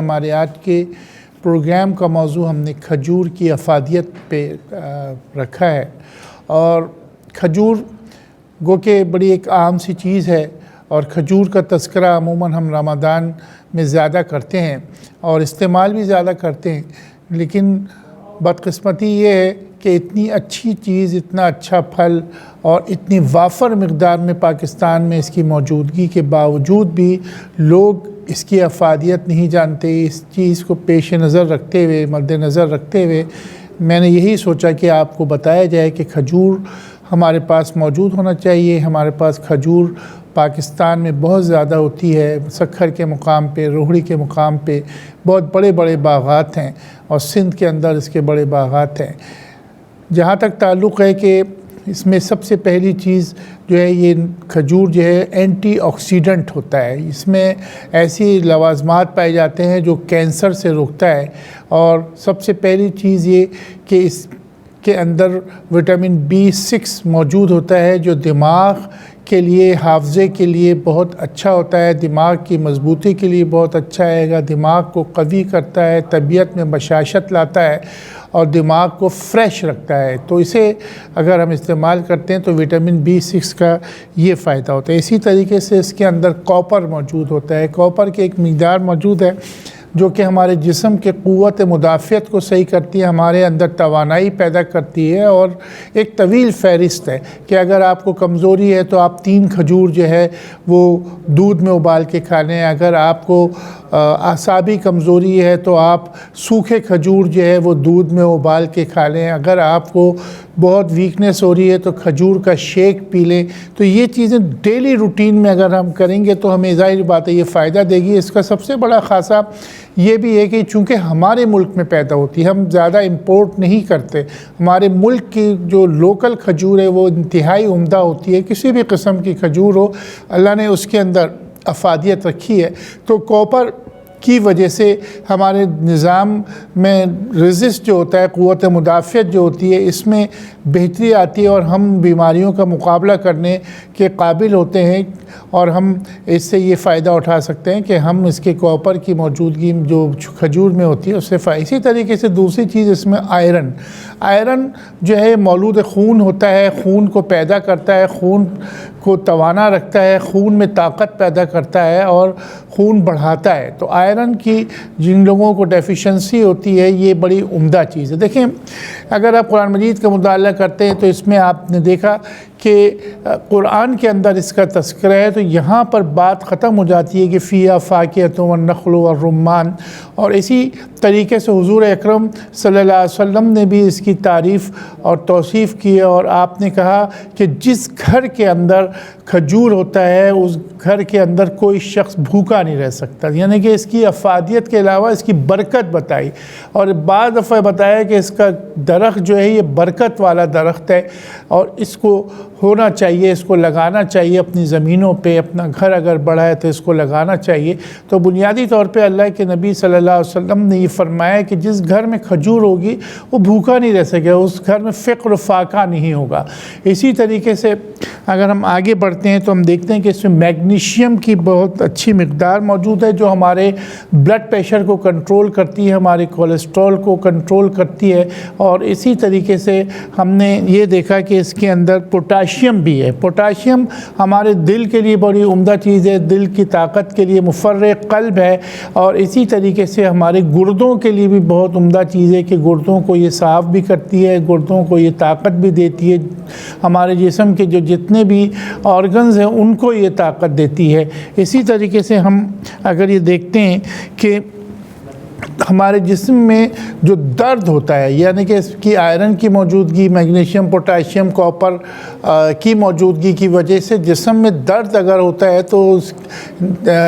ہمارے آج کے پروگرام کا موضوع ہم نے کھجور کی افادیت پہ رکھا ہے، اور کھجور گو کہ بڑی ایک عام سی چیز ہے، اور کھجور کا تذکرہ عموماً ہم رمضان میں زیادہ کرتے ہیں اور استعمال بھی زیادہ کرتے ہیں، لیکن بدقسمتی یہ ہے کہ اتنی اچھی چیز، اتنا اچھا پھل اور اتنی وافر مقدار میں پاکستان میں اس کی موجودگی کے باوجود بھی لوگ اس کی افادیت نہیں جانتے۔ اس چیز کو پیش نظر رکھتے ہوئے، مد نظر رکھتے ہوئے میں نے یہی سوچا کہ آپ کو بتایا جائے کہ کھجور ہمارے پاس موجود ہونا چاہیے۔ ہمارے پاس کھجور پاکستان میں بہت زیادہ ہوتی ہے، سکھر کے مقام پہ، روہڑی کے مقام پہ بہت بڑے بڑے باغات ہیں، اور سندھ کے اندر اس کے بڑے باغات ہیں۔ جہاں تک تعلق ہے کہ اس میں سب سے پہلی چیز جو ہے، یہ کھجور جو ہے اینٹی آکسیڈنٹ ہوتا ہے۔ اس میں ایسی لوازمات پائے جاتے ہیں جو کینسر سے روکتا ہے، اور سب سے پہلی چیز یہ کہ اس کے اندر وٹامن B6 موجود ہوتا ہے، جو دماغ کے لیے، حافظے کے لیے بہت اچھا ہوتا ہے، دماغ کی مضبوطی کے لیے بہت اچھا ہے گا، دماغ کو قوی کرتا ہے، طبیعت میں بشاشت لاتا ہے اور دماغ کو فریش رکھتا ہے۔ تو اسے اگر ہم استعمال کرتے ہیں تو وٹامن B6 کا یہ فائدہ ہوتا ہے۔ اسی طریقے سے اس کے اندر کاپر موجود ہوتا ہے۔ کاپر کی ایک مقدار موجود ہے جو کہ ہمارے جسم کے قوت مدافعت کو صحیح کرتی ہے، ہمارے اندر توانائی پیدا کرتی ہے، اور ایک طویل فہرست ہے کہ اگر آپ کو کمزوری ہے تو آپ 3 کھجور جو ہے وہ دودھ میں ابال کے کھا لیں۔ اگر آپ کو اعصابی کمزوری ہے تو آپ سوکھے کھجور جو ہے وہ دودھ میں ابال کے کھا لیں۔ اگر آپ کو بہت ویکنس ہو رہی ہے تو کھجور کا شیک پی لیں۔ تو یہ چیزیں ڈیلی روٹین میں اگر ہم کریں گے تو ہمیں ظاہر بات ہے یہ فائدہ دے گی۔ اس کا سب سے بڑا خاصہ یہ بھی ہے کہ چونکہ ہمارے ملک میں پیدا ہوتی ہے، ہم زیادہ امپورٹ نہیں کرتے، ہمارے ملک کی جو لوکل کھجور ہے وہ انتہائی عمدہ ہوتی ہے۔ کسی بھی قسم کی کھجور ہو، اللہ نے اس کے اندر افادیت رکھی ہے۔ تو کاپر کی وجہ سے ہمارے نظام میں ریزسٹ جو ہوتا ہے، قوت مدافعت جو ہوتی ہے، اس میں بہتری آتی ہے، اور ہم بیماریوں کا مقابلہ کرنے کے قابل ہوتے ہیں، اور ہم اس سے یہ فائدہ اٹھا سکتے ہیں کہ ہم اس کے کاپر کی موجودگی جو کھجور میں ہوتی ہے اس سے اسی طریقے سے دوسری چیز اس میں آئرن جو ہے مولود خون ہوتا ہے، خون کو پیدا کرتا ہے، خون کو توانا رکھتا ہے، خون میں طاقت پیدا کرتا ہے اور خون بڑھاتا ہے۔ تو آئرن کی جن لوگوں کو ڈیفیشنسی ہوتی ہے، یہ بڑی عمدہ چیز ہے۔ دیکھیں، اگر آپ قرآن مجید کا مطالعہ کرتے ہیں تو اس میں آپ نے دیکھا کہ قرآن کے اندر اس کا تذکرہ ہے، تو یہاں پر بات ختم ہو جاتی ہے کہ فیہا فاکہۃ والنخل والرمان، اور اسی طریقے سے حضور اکرم صلی اللہ علیہ وسلم نے بھی اس کی تعریف اور توصیف کی ہے، اور آپ نے کہا کہ جس گھر کے اندر کھجور ہوتا ہے اس گھر کے اندر کوئی شخص بھوکا نہیں رہ سکتا۔ یعنی کہ اس کی افادیت کے علاوہ اس کی برکت بتائی، اور بعض دفعہ بتایا کہ اس کا درخت جو ہے یہ برکت والا درخت ہے، اور اس کو ہونا چاہیے، اس کو لگانا چاہیے اپنی زمینوں پہ۔ اپنا گھر اگر بڑا ہے تو اس کو لگانا چاہیے۔ تو بنیادی طور پہ اللہ کے نبی صلی اللہ علیہ وسلم نے یہ فرمایا کہ جس گھر میں کھجور ہوگی وہ بھوکا نہیں رہ سکے، اس گھر میں فقر و فاقہ نہیں ہوگا۔ اسی طریقے سے اگر ہم آگے بڑھتے ہیں تو ہم دیکھتے ہیں کہ اس میں میگنیشیم کی بہت اچھی مقدار موجود ہے، جو ہمارے بلڈ پریشر کو کنٹرول کرتی ہے، ہمارے کولیسٹرول کو کنٹرول کرتی ہے، اور اسی طریقے سے ہم نے یہ دیکھا کہ اس کے اندر پوٹاشیم بھی ہے۔ پوٹاشیم ہمارے دل کے لیے بڑی عمدہ چیز ہے، دل کی طاقت کے لیے مفرغ قلب ہے، اور اسی طریقے سے ہمارے گردوں کے لیے بھی بہت عمدہ چیز ہے کہ گردوں کو یہ صاف بھی کرتی ہے، گردوں کو یہ طاقت بھی دیتی ہے، ہمارے جسم کے جو جتنے بھی آرگنز ہیں ان کو یہ طاقت دیتی ہے۔ اسی طریقے سے ہم اگر یہ دیکھتے ہیں کہ ہمارے جسم میں جو درد ہوتا ہے، یعنی کہ اس کی آئرن کی موجودگی، میگنیشیم، پوٹاشیم، کاپر کی موجودگی کی وجہ سے جسم میں درد اگر ہوتا ہے تو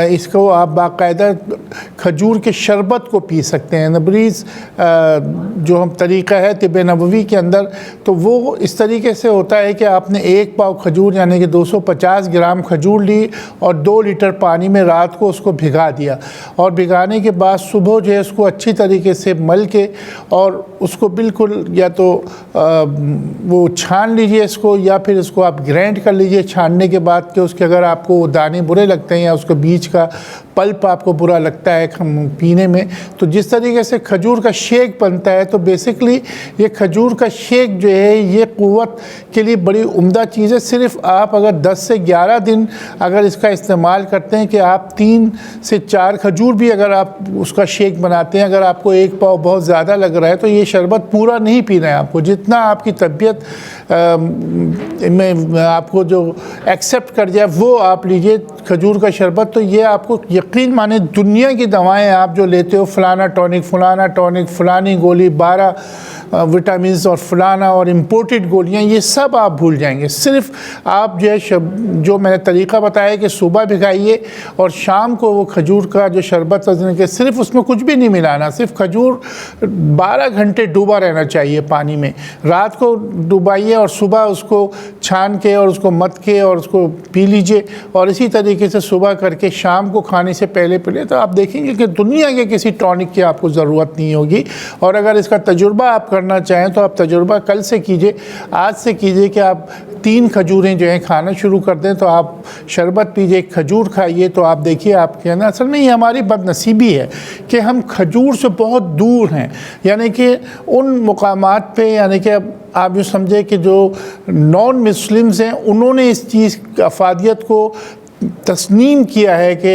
اس کو آپ باقاعدہ کھجور کے شربت کو پی سکتے ہیں۔ نبریز جو ہم طریقہ ہے طب نبوی کے اندر، تو وہ اس طریقے سے ہوتا ہے کہ آپ نے 1 پاؤ کھجور یعنی کہ 250 گرام کھجور لی، اور 2 لیٹر پانی میں رات کو اس کو بھگا دیا، اور بھگانے کے بعد صبح جو ہے اس کو اچھی طریقے سے مل کے، اور اس کو بالکل یا تو وہ چھان لیجئے اس کو، یا پھر اس کو آپ گرائنڈ کر لیجئے چھاننے کے بعد، کہ اس کے اگر آپ کو دانے برے لگتے ہیں یا اس کے بیچ کا پلپ آپ کو برا لگتا ہے پینے میں، تو جس طریقے سے کھجور کا شیک بنتا ہے، تو بیسکلی یہ کھجور کا شیک جو ہے یہ قوت کے لیے بڑی عمدہ چیز ہے۔ صرف آپ اگر 10 سے 11 دن اگر اس کا استعمال کرتے ہیں کہ آپ 3 سے 4 کھجور بھی اگر آپ اس کا شیک بناتے ہیں، اگر آپ کو 1 پاؤ بہت زیادہ لگ رہا ہے تو یہ شربت پورا نہیں پینا ہے آپ کو، جتنا آپ کی طبیعت میں آپ کو جو ایکسیپٹ کر جائے وہ آپ لیجئے کھجور کا شربت۔ تو یہ آپ کو یقین مانے دنیا کی دوائیں آپ جو لیتے ہو، فلانا ٹونک، فلانی گولی، 12 وٹامنز اور فلانا اور امپورٹڈ گولیاں، یہ سب آپ بھول جائیں گے۔ صرف آپ جو ہے جو میں نے طریقہ بتایا کہ صبح بھگائیے اور شام کو وہ کھجور کا جو شربت کہ صرف اس میں کچھ بھی نہیں ملانا، صرف کھجور 12 گھنٹے ڈوبا رہنا چاہیے پانی میں، رات کو ڈوبائیے اور صبح اس کو چھان کے اور اس کو مت کے اور اس کو پی لیجئے، اور اسی طریقے سے صبح کر کے شام کو کھانے سے پہلے پی لیں، تو آپ دیکھیں گے کہ دنیا کے کسی ٹونک کی آپ کو ضرورت نہیں ہوگی۔ اور اگر اس کا تجربہ آپ کرنا چاہیں تو آپ تجربہ کل سے کیجئے، آج سے کیجئے کہ آپ 3 کھجوریں جو ہیں کھانا شروع کر دیں، تو آپ شربت پیجئے، کھجور کھائیے، تو آپ دیکھیے آپ کے اصل میں یہ ہماری بد نصیبی ہے کہ ہم کھجور سے بہت دور ہیں، یعنی کہ ان مقامات پہ، یعنی کہ آپ یہ سمجھے کہ جو نان مسلمز ہیں انہوں نے اس چیز افادیت کو تسلیم کیا ہے کہ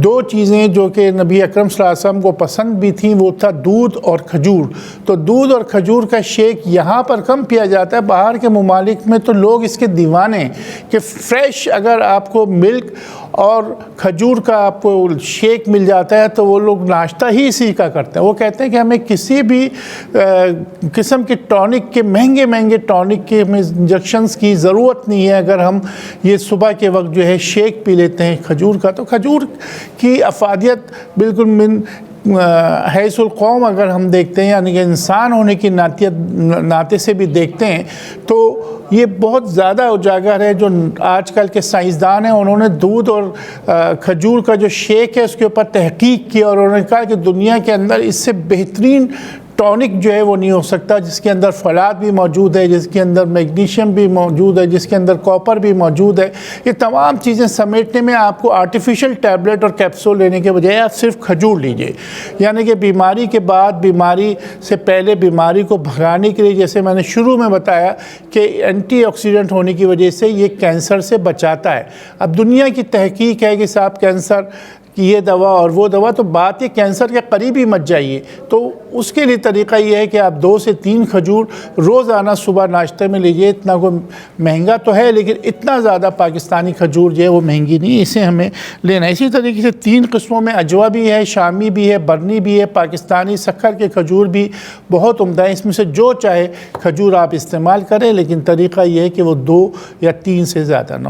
2 چیزیں جو کہ نبی اکرم صلی اللہ علیہ وسلم کو پسند بھی تھیں، وہ تھا دودھ اور کھجور۔ تو دودھ اور کھجور کا شیک یہاں پر کم پیا جاتا ہے، باہر کے ممالک میں تو لوگ اس کے دیوانے ہیں کہ فریش اگر آپ کو ملک اور کھجور کا آپ کو شیک مل جاتا ہے تو وہ لوگ ناشتہ ہی اسی کا کرتے ہیں۔ وہ کہتے ہیں کہ ہمیں کسی بھی قسم کے ٹونک کے مہنگے ٹونک کے انجیکشنز کی ضرورت نہیں ہے اگر ہم یہ صبح کے وقت جو ہے شیک پی لیتے ہیں کھجور کا۔ تو کھجور کی افادیت بالکل من حیث القوم اگر ہم دیکھتے ہیں، یعنی کہ انسان ہونے کی ناطے سے بھی دیکھتے ہیں، تو یہ بہت زیادہ اجاگر ہے۔ جو آج کل کے سائنسدان ہیں انہوں نے دودھ اور کھجور کا جو شیک ہے اس کے اوپر تحقیق کی، اور انہوں نے کہا کہ دنیا کے اندر اس سے بہترین ٹونک جو ہے وہ نہیں ہو سکتا، جس کے اندر فولاد بھی موجود ہے، جس کے اندر میگنیشیم بھی موجود ہے، جس کے اندر کاپر بھی موجود ہے۔ یہ تمام چیزیں سمیٹنے میں آپ کو آرٹیفیشل ٹیبلٹ اور کیپسول لینے کے بجائے آپ صرف کھجور لیجئے، یعنی کہ بیماری کے بعد، بیماری سے پہلے بیماری کو بھگانے کے لیے، جیسے میں نے شروع میں بتایا کہ اینٹی آکسیڈنٹ ہونے کی وجہ سے یہ کینسر سے بچاتا ہے۔ اب دنیا کی تحقیق ہے کہ صاحب کینسر کہ یہ دوا اور وہ دوا، تو بات یہ کینسر کے قریب ہی مت جائیے۔ تو اس کے لیے طریقہ یہ ہے کہ آپ 2 سے 3 کھجور روزانہ صبح ناشتے میں لیجئے۔ اتنا کوئی مہنگا تو ہے لیکن اتنا زیادہ پاکستانی کھجور جو ہے وہ مہنگی نہیں، اسے ہمیں لینا ہے۔ اسی طریقے سے 3 قسموں میں اجوا بھی ہے، شامی بھی ہے، برنی بھی ہے، پاکستانی سکھر کے کھجور بھی بہت عمدہ ہے۔ اس میں سے جو چاہے کھجور آپ استعمال کریں، لیکن طریقہ یہ ہے کہ وہ 2 یا 3 سے زیادہ نہ